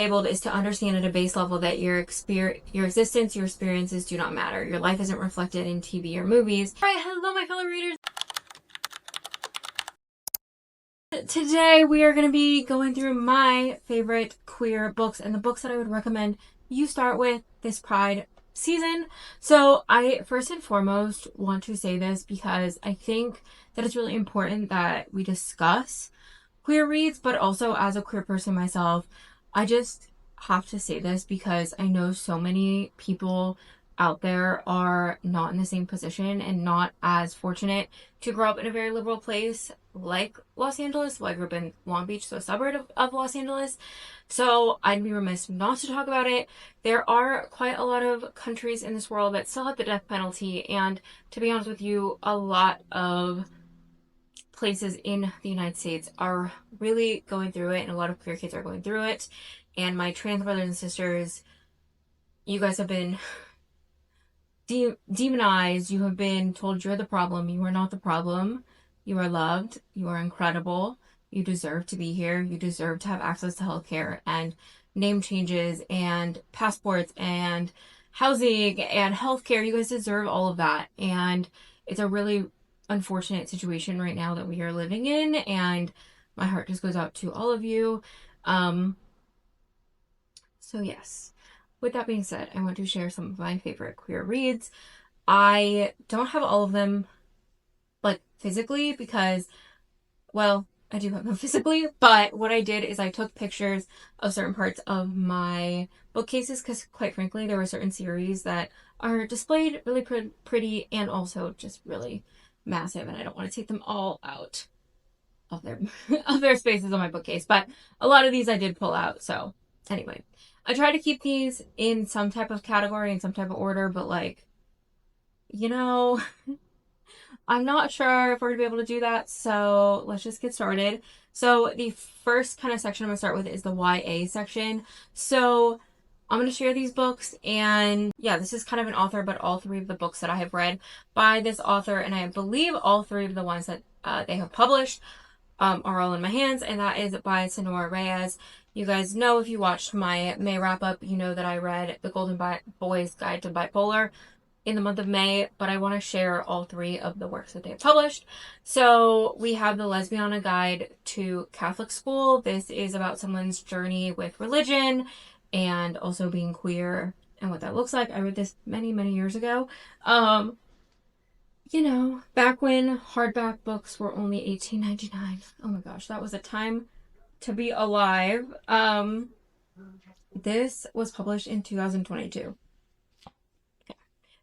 Able is to understand at a base level that your existence, your experiences do not matter. Your life isn't reflected in TV or movies. All right, hello my fellow readers. Today we are going to be going through my favorite queer books and the books that I would recommend you start with this Pride season. So I first and foremost want to say this because I think that it's really important that we discuss queer reads, but also as a queer person myself, I just have to say this because I know so many people out there are not in the same position and not as fortunate to grow up in a very liberal place like Los Angeles. Well, I grew up in Long Beach, so a suburb of Los Angeles. So I'd be remiss not to talk about it. There are quite a lot of countries in this world that still have the death penalty, and to be honest with you, a lot of places in the United States are really going through it, and a lot of queer kids are going through it. And my trans brothers and sisters, you guys have been demonized. You have been told you're the problem. You are not the problem. You are loved. You are incredible. You deserve to be here. You deserve to have access to healthcare and name changes and passports and housing and healthcare. You guys deserve all of that. And it's a really unfortunate situation right now that we are living in, and my heart just goes out to all of you. So yes, with that being said, I want to share some of my favorite queer reads. I don't have all of them like physically because, well, I do have them physically, but what I did is I took pictures of certain parts of my bookcases because, quite frankly, there were certain series that are displayed really pretty and also just really massive, and I don't want to take them all out of their of their spaces on my bookcase. But a lot of these I did pull out. So anyway, I try to keep these in some type of category, in some type of order, but like, you know, I'm not sure if we're gonna be able to do that, so let's just get started. So the first kind of section I'm gonna start with is the YA section. So I'm going to share these books, and yeah, this is kind of an author, but all three of the books that I have read by this author, and I believe all three of the ones that they have published are all in my hands, and that is by Sonora Reyes. You guys know, if you watched my May wrap-up, you know that I read The Golden Boy's Guide to Bipolar in the month of May, but I want to share all three of the works that they have published. So we have The Lesbiana Guide to Catholic School. This is about someone's journey with religion and also being queer and what that looks like. I read this many, many years ago. You know, back when hardback books were only $18.99. Oh my gosh, that was a time to be alive. This was published in 2022.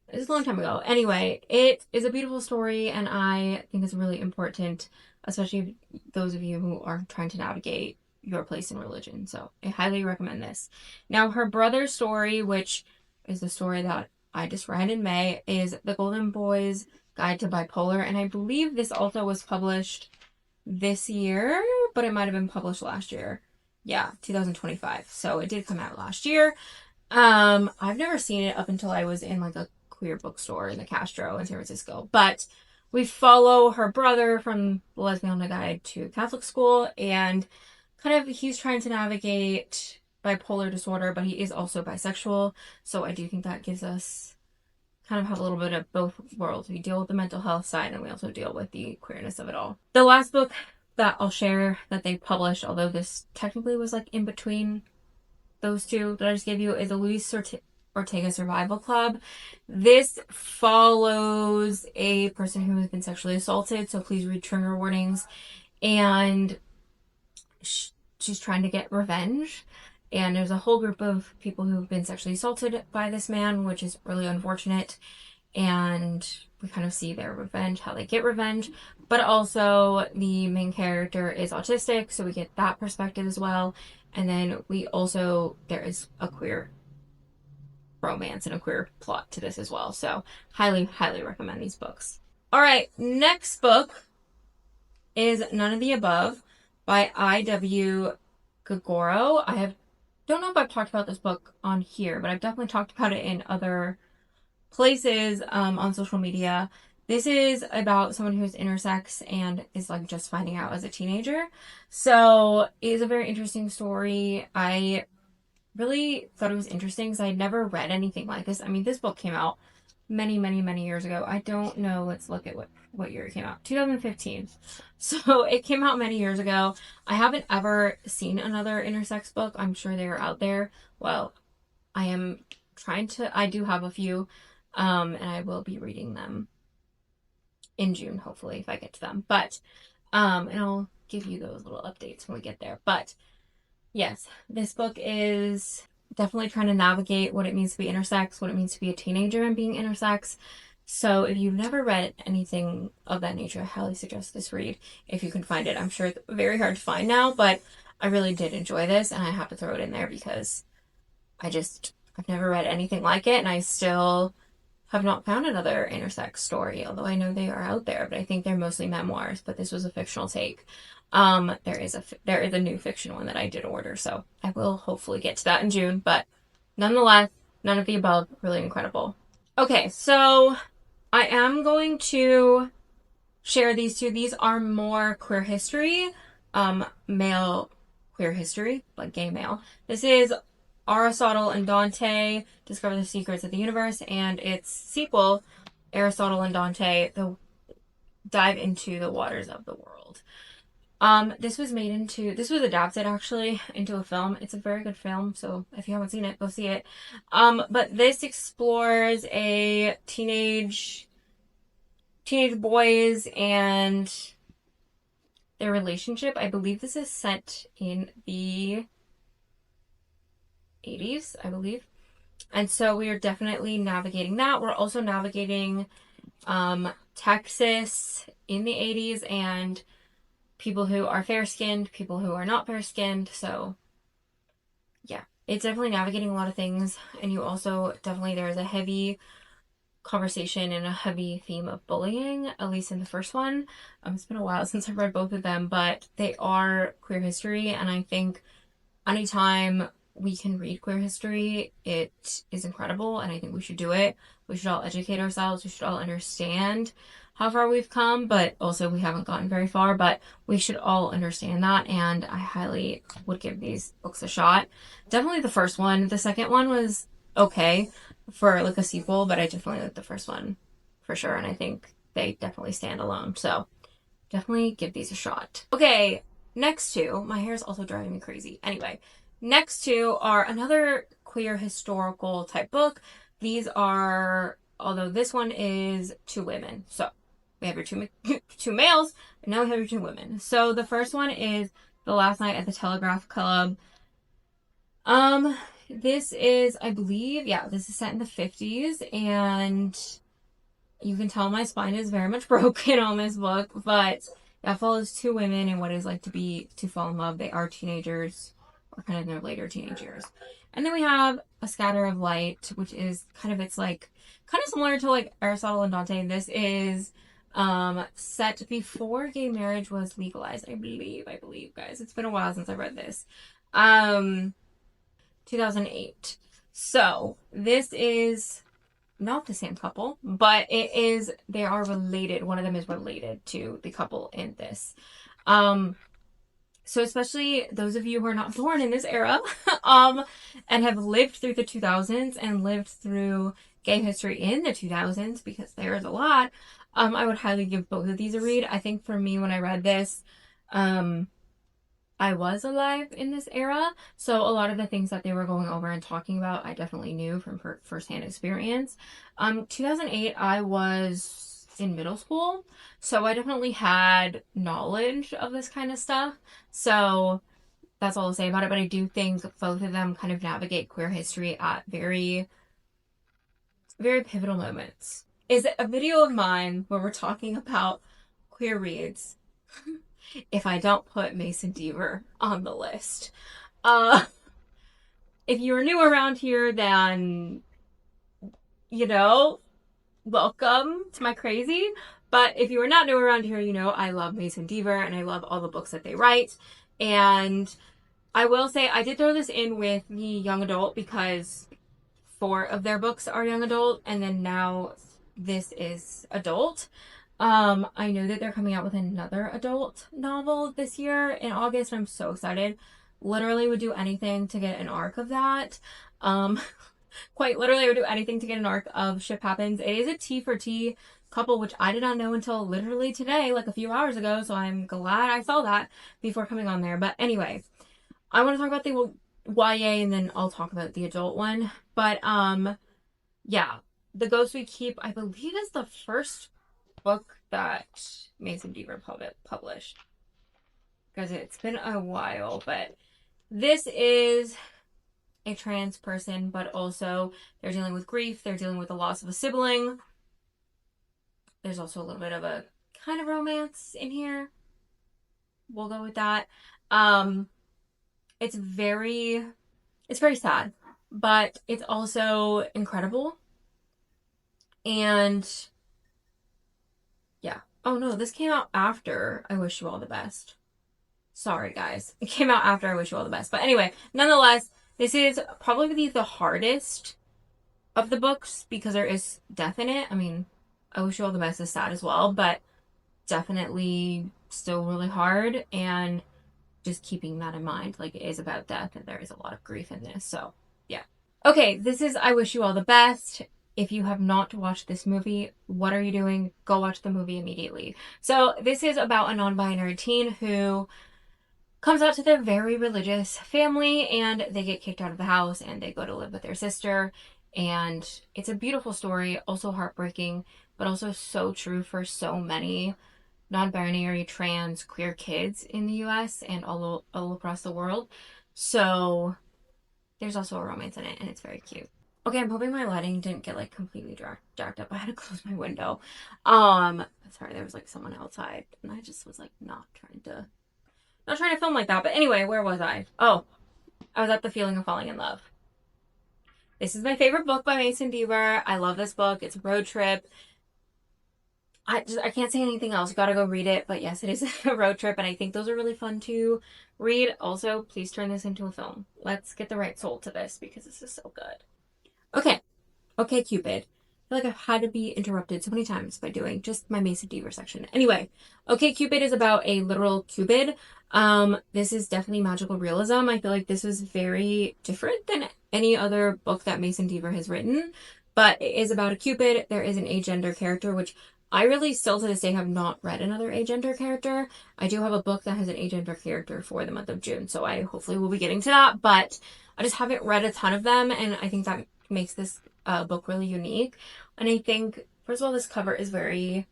It's a long time ago. Anyway, it is a beautiful story, and I think it's really important, especially those of you who are trying to navigate your place in religion. So I highly recommend this. Now, her brother's story, which is the story that I just read in May, is The Golden Boy's Guide to Bipolar, and I believe this also was published this year, but it might have been published last year. Yeah, 2025. So it did come out last year. I've never seen it up until I was in like a queer bookstore in the Castro in San Francisco, but we follow her brother from The Lesbiana Guide to Catholic School, and kind of he's trying to navigate bipolar disorder, but he is also bisexual. So I do think that gives us kind of have a little bit of both worlds. We deal with the mental health side, and we also deal with the queerness of it all. The last book that I'll share that they published, although this technically was like in between those two that I just gave you, is the Luis Ortega Survival Club. This follows a person who has been sexually assaulted, so please read trigger warnings. And she's trying to get revenge, and there's a whole group of people who've been sexually assaulted by this man, which is really unfortunate, and we kind of see their revenge, how they get revenge. But also the main character is autistic, so we get that perspective as well. And then there is a queer romance and a queer plot to this as well. So highly, highly recommend these books. All right, next book is None of the Above by I.W. Gagoro. Don't know if I've talked about this book on here, but I've definitely talked about it in other places on social media. This is about someone who's intersex and is like just finding out as a teenager. So it is a very interesting story. I really thought it was interesting because I had never read anything like this. I mean, this book came out many, many, many years ago. I don't know. Let's look at what year it came out. 2015. So it came out many years ago. I haven't ever seen another intersex book. I'm sure they are out there. Well, I am trying to. I do have a few, and I will be reading them in June, hopefully, if I get to them. But and I'll give you those little updates when we get there. But yes, this book is definitely trying to navigate what it means to be intersex, what it means to be a teenager and being intersex. So if you've never read anything of that nature, I highly suggest this read if you can find it. I'm sure it's very hard to find now, but I really did enjoy this, and I have to throw it in there because I've never read anything like it, and I still have not found another intersex story, although I know they are out there, but I think they're mostly memoirs, but this was a fictional take. There is a new fiction one that I did order, so I will hopefully get to that in June, but nonetheless, none of the above, really incredible. Okay, so I am going to share these two. These are more queer history, male queer history, like gay male. This is Aristotle and Dante Discover the Secrets of the Universe, and its sequel, Aristotle and Dante Dive into the Waters of the World. This was adapted actually into a film. It's a very good film, so if you haven't seen it, go see it. But this explores a teenage boys and their relationship. I believe this is set in the 80s, I believe. And so we are definitely navigating that. We're also navigating Texas in the 80s and people who are fair-skinned, people who are not fair-skinned. So yeah, it's definitely navigating a lot of things. And you also there's a heavy conversation and a heavy theme of bullying, at least in the first one. It's been a while since I've read both of them, but they are queer history, and I think anytime we can read queer history, it is incredible, and I think we should do it. We should all educate ourselves. We should all understand how far we've come, but also we haven't gotten very far, but we should all understand that, and I highly would give these books a shot. Definitely the first one. The second one was okay for like a sequel, but I definitely like the first one for sure, and I think they definitely stand alone, so definitely give these a shot. Okay, next two, my hair is also driving me crazy. Anyway, next two are another queer historical type book. These are, although this one is two women. So we have your two males, and now we have your two women. So the first one is The Last Night at the Telegraph Club. This is, I believe, this is set in the 50s, and you can tell my spine is very much broken on this book, but it follows two women and what it's like to fall in love. They are teenagers, or kind of in their later teenage years. And then we have A Scatter of Light, which is kind of similar to like Aristotle and Dante. This is set before gay marriage was legalized, I believe, guys. It's been a while since I read this. 2008. So this is not the same couple, but they are related. One of them is related to the couple in this. So especially those of you who are not born in this era, and have lived through the 2000s and lived through gay history in the 2000s, because there is a lot, I would highly give both of these a read. I think for me, when I read this, I was alive in this era, so a lot of the things that they were going over and talking about, I definitely knew from firsthand experience. 2008, I was in middle school, so I definitely had knowledge of this kind of stuff. So that's all I'll say about it, but I do think both of them kind of navigate queer history at very, very pivotal moments. Is a video of mine where we're talking about queer reads if I don't put Mason Deaver on the list. If you're new around here, then, welcome to my crazy. But if you are not new around here, I love Mason Deaver and I love all the books that they write. And I will say I did throw this in with the young adult because 4 of their books are young adult, and then now this is adult. I know that they're coming out with another adult novel this year in August, and I'm so excited. Literally would do anything to get an arc of that. Um, quite literally would do anything to get an arc of Ship Happens. It is a T for T couple, which I did not know until literally today, like a few hours ago. So I'm glad I saw that before coming on there. But anyway, I want to talk about the YA and then I'll talk about the adult one. But yeah, The Ghost We Keep, I believe, is the first book that Mason Deaver published, because it's been a while. But this is a trans person, but also they're dealing with grief, they're dealing with the loss of a sibling. There's also a little bit of a kind of romance in here. We'll go with that. It's very sad, but it's also incredible. And yeah. Oh no, this came out after I Wish You All the Best. Sorry, guys. It came out after I Wish You All the Best. But anyway, nonetheless, this is probably the hardest of the books because there is death in it. I mean, I Wish You All the Best is sad as well, but definitely still really hard. And just keeping that in mind, like, it is about death and there is a lot of grief in this. So, yeah. Okay, this is I Wish You All the Best. If you have not watched this movie, what are you doing? Go watch the movie immediately. So, this is about a non-binary teen who comes out to their very religious family and they get kicked out of the house and they go to live with their sister. And it's a beautiful story, also heartbreaking, but also so true for so many non-binary, trans, queer kids in the US and all across the world. So there's also a romance in it and it's very cute. Okay, I'm hoping my lighting didn't get like completely jacked up. I had to close my window. Sorry, there was like someone outside and I just was like not trying to film like that. But anyway, where was I? Oh, I was at The Feeling of Falling in Love. This is my favorite book by Mason Deaver. I love this book. It's a road trip. I can't say anything else. You gotta go read it. But yes, it is a road trip, and I think those are really fun to read. Also, please turn this into a film. Let's get the right soul to this because this is so good. Okay. Okay, Cupid. I feel like I've had to be interrupted so many times by doing just my Mason Deaver section. Anyway, Okay, Cupid is about a literal Cupid. This is definitely magical realism. I feel like this is very different than any other book that Mason Deaver has written, but it is about a Cupid. There is an agender character, which I really still to this day have not read another agender character. I do have a book that has an agender character for the month of June, so I hopefully will be getting to that, but I just haven't read a ton of them, and I think that makes this book really unique. And I think, first of all, this cover is very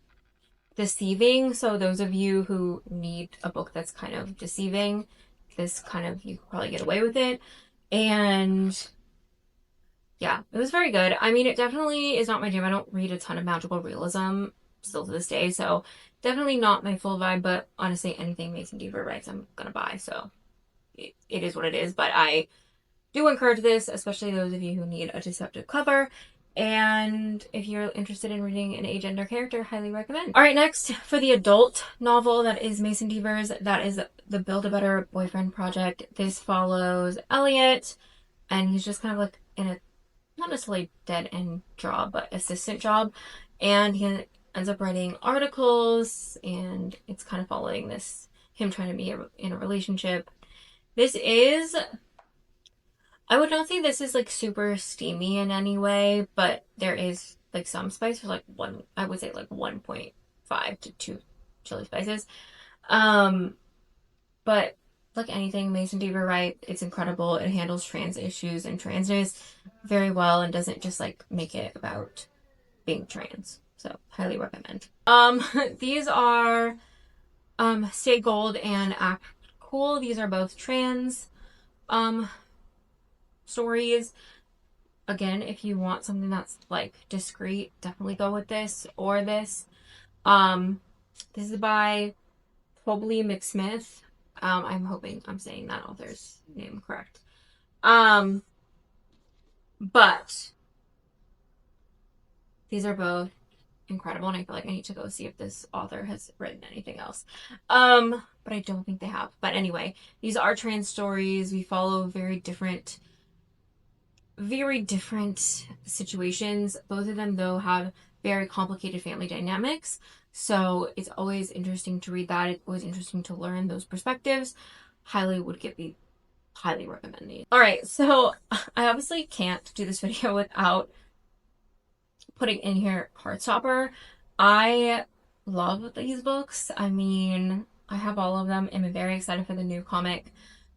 deceiving. So those of you who need a book that's kind of deceiving, this kind of, you could probably get away with it. And yeah, it was very good. I mean, it definitely is not my jam. I don't read a ton of magical realism still to this day. So definitely not my full vibe, but honestly, anything Mason Deaver writes, I'm going to buy. So it is what it is. But I do encourage this, especially those of you who need a deceptive cover. And if you're interested in reading an agender character, highly recommend. All right, next for the adult novel that is Mason Deaver's, that is the Build-A-Better Boyfriend Project. This follows Elliot, and he's just kind of like in a, not necessarily dead-end job, but assistant job. And he ends up writing articles, and it's kind of following this, him trying to be in a relationship. This is, I would not say this is like super steamy in any way, but there is like some spice. There's like I would say like 1.5 to 2 chili spices. But like anything Mason Deaver writes, it's incredible. It handles trans issues and transness very well and doesn't just like make it about being trans. So highly recommend. These are Stay Gold and Act Cool. These are both trans stories. Again, if you want something that's like discreet, definitely go with this or this. This is by Tobley McSmith. I'm hoping I'm saying that author's name correct. But these are both incredible, and I feel like I need to go see if this author has written anything else. But I don't think they have. But anyway, these are trans stories. We follow very different situations. Both of them, though, have very complicated family dynamics. So it's always interesting to read that. It's always interesting to learn those perspectives. Highly would highly recommend these. All right, so I obviously can't do this video without putting in here Heartstopper. I love these books. I mean, I have all of them and I'm very excited for the new comic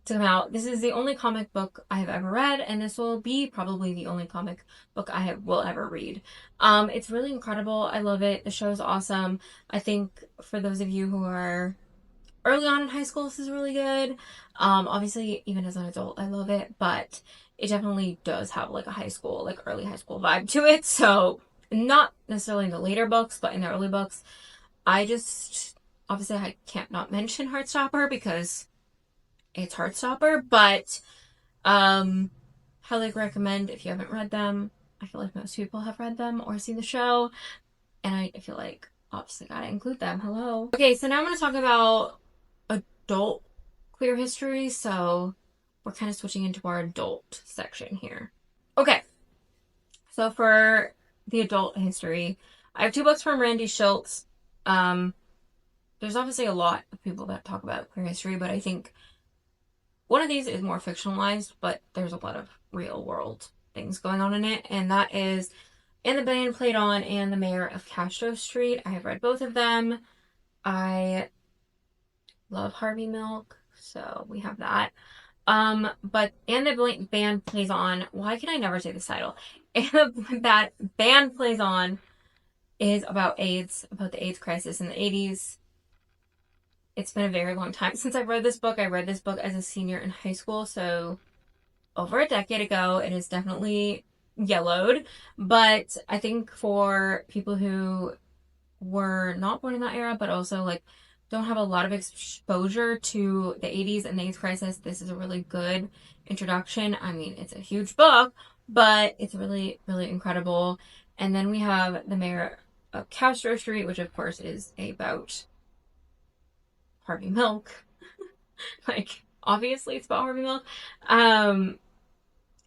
to come out. This is the only comic book I have ever read, and this will be probably the only comic book will ever read. It's really incredible. I love it. The show's awesome. I think for those of you who are early on in high school, this is really good. Obviously, even as an adult, I love it, but it definitely does have like a high school, like early high school vibe to it. So not necessarily in the later books, but in the early books, obviously I can't not mention Heartstopper because it's Heartstopper, but highly recommend if you haven't read them. I feel like most people have read them or seen the show, and I feel like obviously gotta include them. Hello. Okay, so now I'm gonna talk about adult queer history, so we're kind of switching into our adult section here. Okay, so for the adult history, I have 2 books from Randy Schultz. There's obviously a lot of people that talk about queer history, but I think one of these is more fictionalized, but there's a lot of real world things going on in it, and that is And the Band Played On and The Mayor of Castro Street. I have read both of them. I love Harvey Milk, so we have that. But And the Band Plays On, why can I never say this title? And that Band Plays On is about AIDS, about the AIDS crisis in the 80s. It's been a very long time since I've read this book. I read this book as a senior in high school, so over a decade ago. It is definitely yellowed, but I think for people who were not born in that era, but also like don't have a lot of exposure to the 80s and the AIDS crisis, this is a really good introduction. I mean, it's a huge book, but it's really, really incredible. And then we have The Mayor of Castro Street, which of course is about Harvey Milk. Like, obviously it's about Harvey Milk.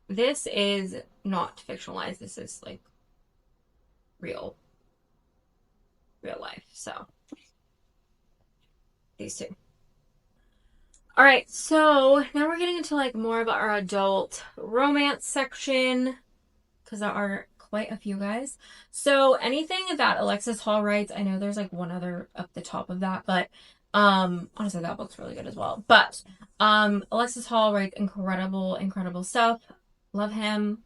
This is not fictionalized. This is like real life. So these 2. All right, so now we're getting into like more of our adult romance section because there are quite a few, guys. So anything that Alexis Hall writes, I know there's like one other up the top of that, but honestly that book's really good as well. But Alexis Hall writes incredible stuff. Love him.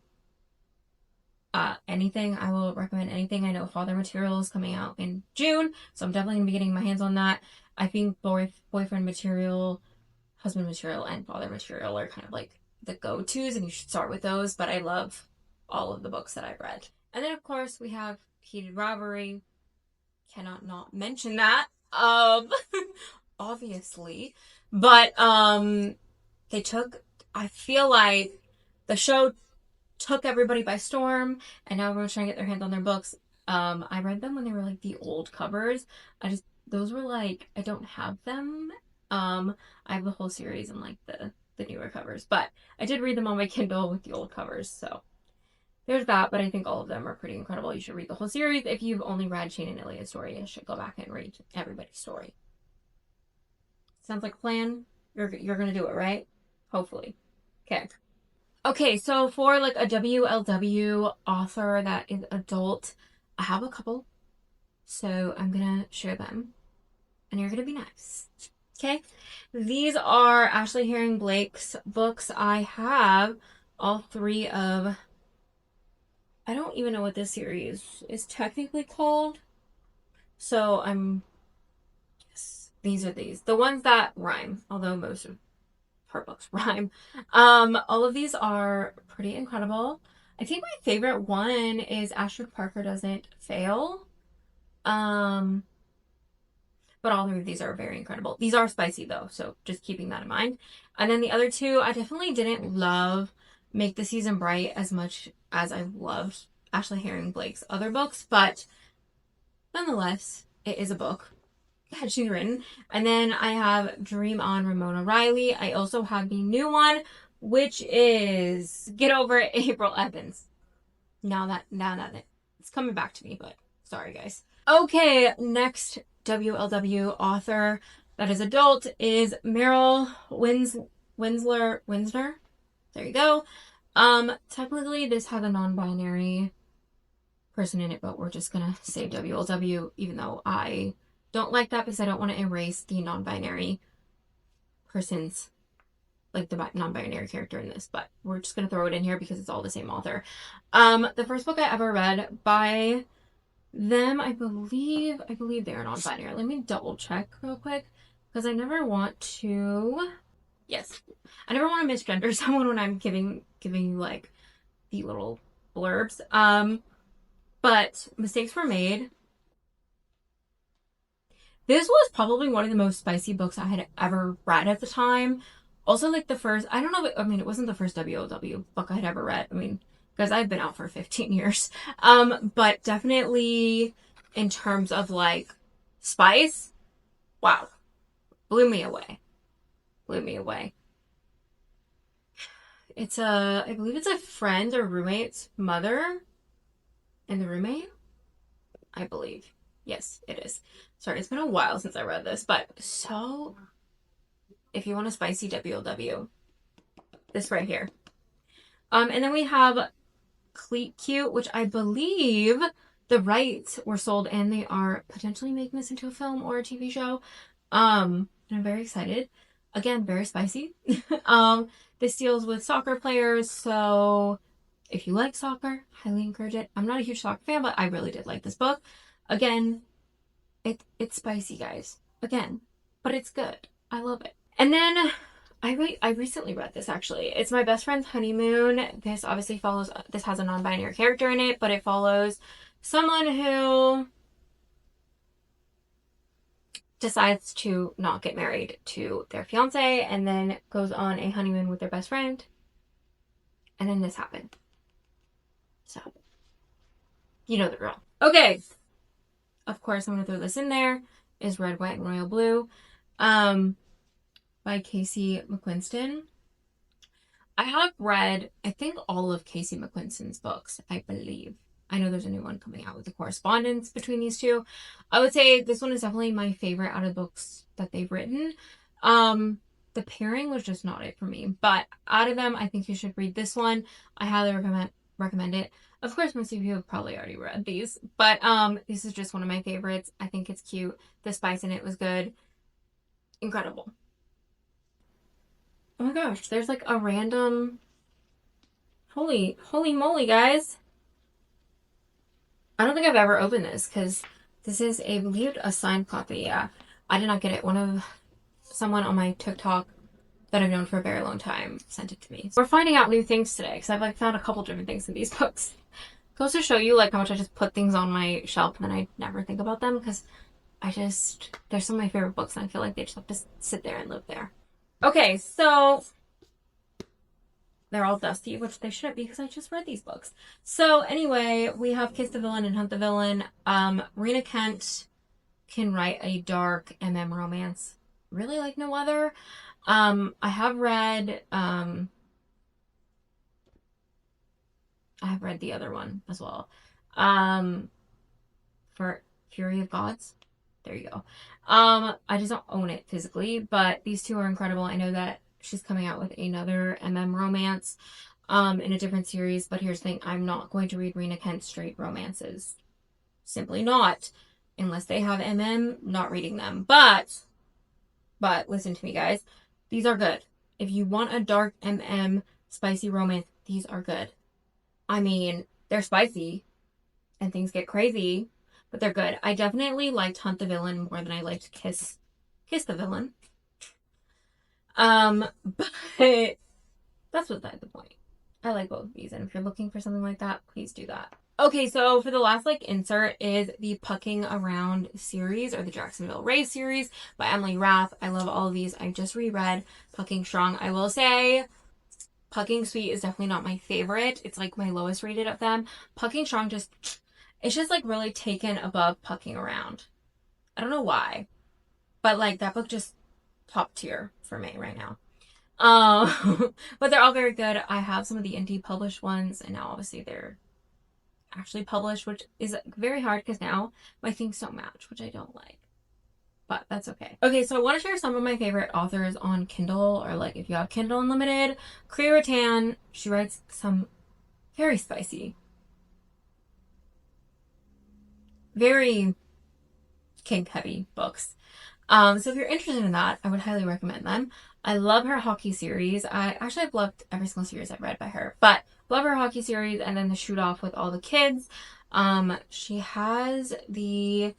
Anything, I will recommend anything. I know Father Material is coming out in June, so I'm definitely gonna be getting my hands on that. I think Boyfriend Material, Husband Material, and Father Material are kind of like the go-tos, and you should start with those, but I love all of the books that I've read. And then of course we have Heated Rivalry. Cannot not mention that. Obviously. But I feel like the show took everybody by storm, and now everyone's trying to get their hands on their books. I read them when they were like the old covers. Those were like, I don't have them. I have the whole series and like the newer covers, but I did read them on my Kindle with the old covers, so there's that. But I think all of them are pretty incredible. You should read the whole series. If you've only read Shane and Ilia's story, you should go back and read everybody's story. Sounds like a plan. You're gonna do it, right? Hopefully. Okay, so for like a WLW author that is adult, I have a couple. So I'm gonna share them, and you're gonna be nice. Okay? These are Ashley Herring Blake's books. I have all 3 of, I don't even know what this series is technically called. So yes, these are these. The ones that rhyme, although most of her books rhyme. All of these are pretty incredible. I think my favorite one is Ashford Parker Doesn't Fail. But all 3 of these are very incredible. These are spicy though, so just keeping that in mind. And then the other 2, I definitely didn't love Make the Season Bright as much as I loved Ashley Herring Blake's other books, but nonetheless, it is a book that she's written. And then I have Dream On Ramona Riley. I also have the new one, which is Get Over It, April Evans. Now that it's coming back to me, but sorry guys. Okay, next WLW author that is adult is Meryl Winsner. There you go. Technically this has a non-binary person in it, but we're just gonna say WLW, even though I don't like that because I don't want to erase the non-binary person's, like the non-binary character in this, but we're just gonna throw it in here because it's all the same author. The first book I ever read by them, I believe they're non-binary. Let me double check real quick because I never want to. Yes, I never want to misgender someone when I'm giving you like the little blurbs. But mistakes were made. This was probably one of the most spicy books I had ever read at the time. Also, like the first, I don't know, I mean, it wasn't the first WOW book I had ever read. I mean, because I've been out for 15 years. But definitely in terms of like spice, wow, blew me away. Blew me away. I believe it's a friend or roommate's mother and the roommate, I believe. Yes, it is. Sorry, it's been a while since I read this, but so if you want a spicy WLW, this right here. And then we have Cleat Cute, which I believe the rights were sold and they are potentially making this into a film or a TV show. And I'm very excited. Again, very spicy. This deals with soccer players, so if you like soccer, highly encourage it. I'm not a huge soccer fan, but I really did like this book. Again, it's spicy, guys. Again, but it's good. I love it. And then I recently read this actually. It's My Best Friend's Honeymoon. This obviously follows, this has a non-binary character in it, but it follows someone who decides to not get married to their fiance and then goes on a honeymoon with their best friend. And then this happened. So, you know the drill. Okay. Of course, I'm going to throw this in there. Is Red, White, and Royal Blue. By Casey McQuiston. I have read, I think, all of Casey McQuiston's books, I believe. I know there's a new one coming out with the correspondence between these two. I would say this one is definitely my favorite out of the books that they've written. The pairing was just not it for me. But out of them, I think you should read this one. I highly recommend it. Of course, most of you have probably already read these. But this is just one of my favorites. I think it's cute. The spice in it was good. Incredible. Oh my gosh, there's like a random... Holy moly, guys. I don't think I've ever opened this because this is I believe a signed copy. Yeah, I did not get it. Someone on my TikTok that I've known for a very long time sent it to me. We're finding out new things today because I've like found a couple different things in these books. Goes to show you like how much I just put things on my shelf and then I never think about them because they're some of my favorite books and I feel like they just have to sit there and live there. Okay, so they're all dusty, which they shouldn't be because I just read these books. So anyway, we have Kiss the Villain and Hunt the Villain. Rena Kent can write a dark romance really like no other. I have read the other one as well. For Fury of Gods. There you go. I just don't own it physically, but these two are incredible. I know that she's coming out with another romance in a different series, but here's the thing. I'm not going to read Rena Kent straight romances. Simply not. Unless they have not reading them. But listen to me, guys. These are good. If you want a dark spicy romance, these are good. I mean, they're spicy and things get crazy, but they're good. I definitely liked Hunt the Villain more than I liked Kiss the Villain. But that's beside the point. I like both of these, and if you're looking for something like that, please do that. Okay, so for the last insert is the Pucking Around series, or the Jacksonville Rays series by Emily Rath. I love all of these. I just reread Pucking Strong. I will say Pucking Sweet is definitely not my favorite. It's like my lowest rated of them. Pucking Strong it's just like really taken above Pucking Around. I don't know why, but like that book just top tier for me right now. But they're all very good. I have some of the indie published ones, and now obviously they're actually published, which is very hard because now my things don't match, which I don't like. but that's okay. Okay, so I want to share some of my favorite authors on Kindle, or like if you have Kindle Unlimited. Kriya Ratan, she writes some very spicy, very kink heavy books. So if you're interested in that, I would highly recommend them. I love her hockey series. I've loved every single series I've read by her, but love her hockey series and then the shoot off with all the kids. She has the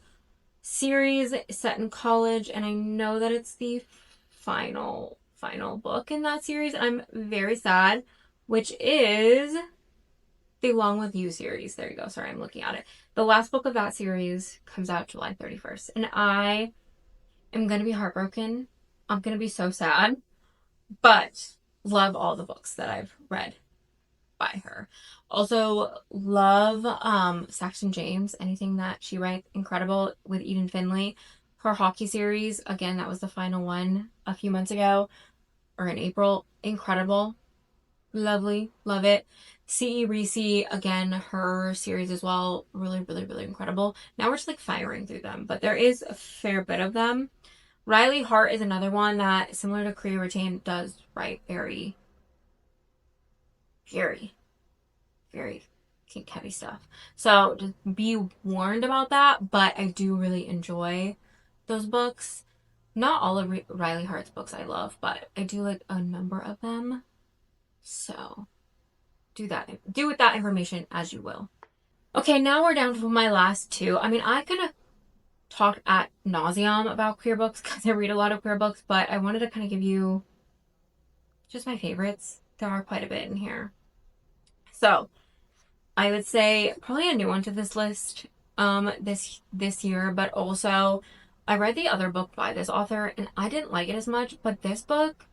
series set in college, and I know that it's the final book in that series. I'm very sad, which is the Long With You series. There you go. Sorry, I'm looking at it. The last book of that series comes out July 31st, and I am going to be heartbroken. I'm going to be so sad, but love all the books that I've read by her. Also love Saxton James, anything that she writes, incredible, with Eden Finley. Her hockey series, again, that was the final one a few months ago, or in April. Incredible. Lovely. Love it. C.E. Reese, again, her series as well. Really, really, really incredible. Now we're just like firing through them, but there is a fair bit of them. Riley Hart is another one that, similar to Kriya Ratan, does write very, very, very kink heavy stuff. So just be warned about that, but I do really enjoy those books. Not all of Riley Hart's books I love, but I do like a number of them. So do with that information as you will. Okay, now we're down to my last two. I mean, I kind of talked at nauseum about queer books because I read a lot of queer books, but I wanted to kind of give you just my favorites. There are quite a bit in here. So I would say probably a new one to this list this year, but also I read the other book by this author and I didn't like it as much, but this book,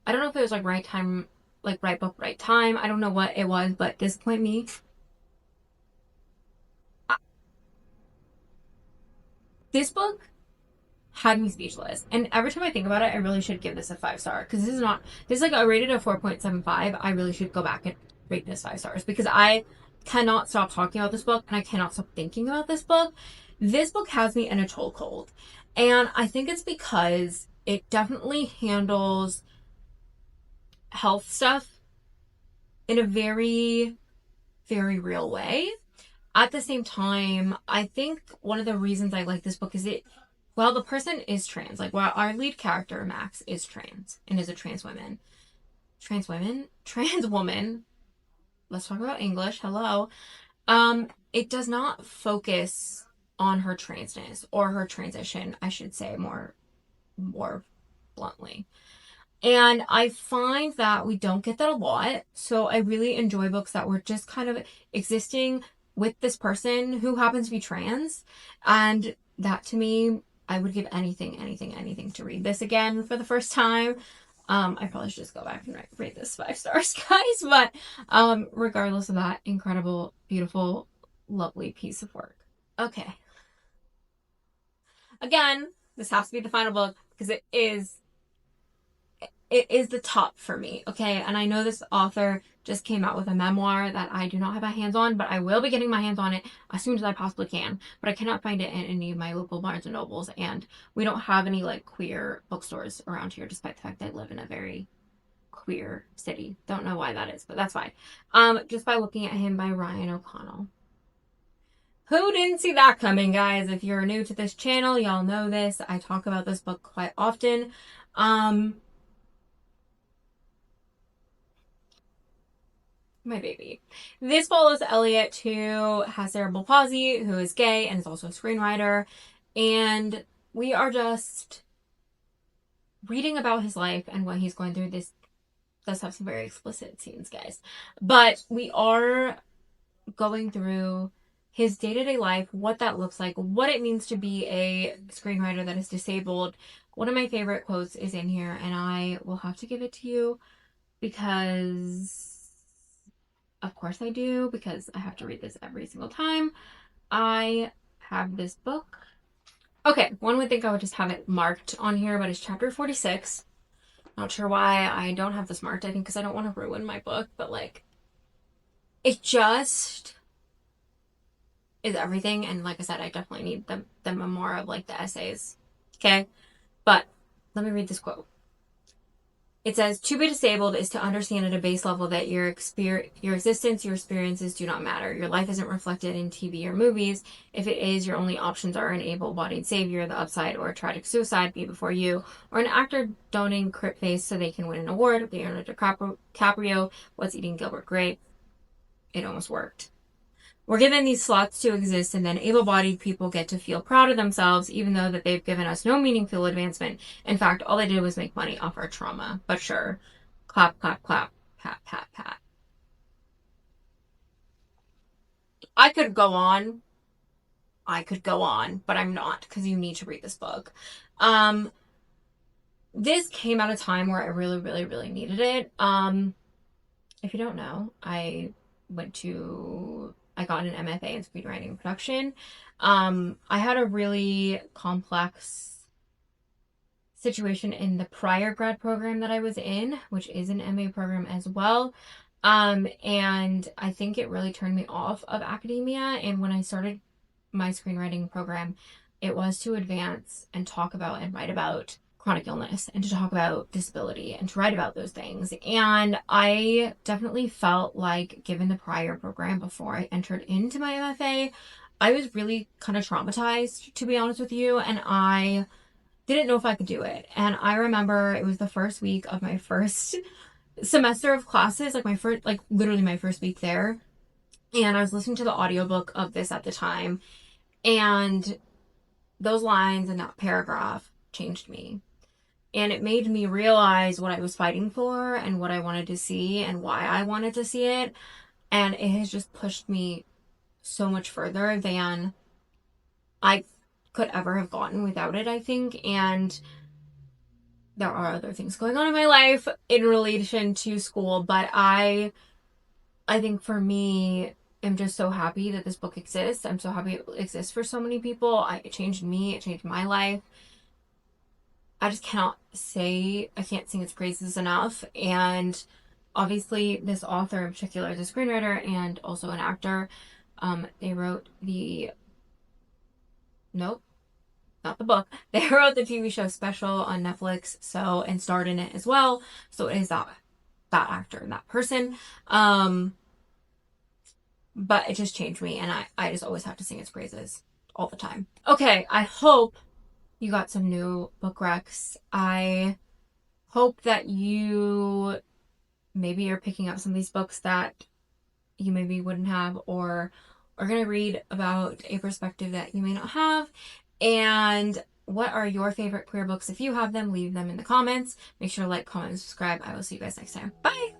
I don't know if it was like right time, like right book, right time. I don't know what it was, but Disappoint Me. This book had me speechless. And every time I think about it, I really should give this a 5 star, because this is like, I rated a 4.75. I really should go back and rate this 5 stars because I cannot stop talking about this book and I cannot stop thinking about this book. This book has me in a chokehold. And I think it's because it definitely handles health stuff in a very, very real way. At the same time, I think one of the reasons I like this book is the person is trans. Like, while our lead character, Max, is trans and is a trans woman. Trans woman. Let's talk about English. Hello. It does not focus on her transness or her transition, I should say more bluntly. And I find that we don't get that a lot. So I really enjoy books that were just kind of existing with this person who happens to be trans. And that, to me, I would give anything to read this again for the first time. I probably should just go back and rate this 5 stars, guys. But regardless of that, incredible, beautiful, lovely piece of work. Okay. Again, this has to be the final book because it is the top for me, okay? And I know this author just came out with a memoir that I do not have my hands on, but I will be getting my hands on it as soon as I possibly can. But I cannot find it in any of my local Barnes and Nobles, and we don't have any like queer bookstores around here, despite the fact that I live in a very queer city. Don't know why that is, but that's fine. Just by looking at him, by Ryan O'Connell. Who didn't see that coming, guys? If you're new to this channel, y'all know this. I talk about this book quite often. My baby. This follows Elliot, who has cerebral palsy, who is gay and is also a screenwriter. And we are just reading about his life and what he's going through. This does have some very explicit scenes, guys. But we are going through his day-to-day life, what that looks like, what it means to be a screenwriter that is disabled. One of my favorite quotes is in here, and I will have to give it to you because... of course I do, because I have to read this every single time I have this book. Okay, one would think I would just have it marked on here, but it's chapter 46. Not sure why I don't have this marked. I think because I don't want to ruin my book, but like, it just is everything. And like I said, I definitely need the memoir of like the essays Okay? But let me read this quote. It says, to be disabled is to understand at a base level that your existence, your experiences do not matter. Your life isn't reflected in TV or movies. If it is, your only options are an able-bodied savior, the upside, or a tragic suicide be before you, or an actor donning crypt face so they can win an award. Leonardo DiCaprio, What's Eating Gilbert Grape? It almost worked. We're given these slots to exist, and then able-bodied people get to feel proud of themselves, even though that they've given us no meaningful advancement. In fact, all they did was make money off our trauma. But sure, clap, clap, clap, pat, pat, pat. I could go on. I could go on, but I'm not because you need to read this book. Um, this came at a time where I really, really, really needed it. If you don't know, I got an MFA in screenwriting and production. I had a really complex situation in the prior grad program that I was in, which is an MA program as well. And I think it really turned me off of academia. And when I started my screenwriting program, it was to advance and talk about and write about chronic illness and to talk about disability and to write about those things. And I definitely felt like, given the prior program before I entered into my MFA, I was really kind of traumatized, to be honest with you, and I didn't know if I could do it. And I remember it was the first week of my first semester of classes, like literally my first week there. And I was listening to the audiobook of this at the time, and those lines and that paragraph changed me. And it made me realize what I was fighting for and what I wanted to see and why I wanted to see it. And it has just pushed me so much further than I could ever have gotten without it, I think. And there are other things going on in my life in relation to school, but I think for me, I'm just so happy that this book exists. I'm so happy it exists for so many people. It changed me. It changed my life. I just cannot say, I can't sing its praises enough. And obviously, this author in particular is a screenwriter and also an actor. They wrote nope, not the book. They wrote the TV show Special on Netflix, and starred in it as well. So it is that actor and that person. But it just changed me, and I just always have to sing its praises all the time. Okay, I hope you got some new book recs. I hope that you maybe are picking up some of these books that you maybe wouldn't have, or are going to read about a perspective that you may not have. And what are your favorite queer books? If you have them, leave them in the comments. Make sure to like, comment, and subscribe. I will see you guys next time. Bye!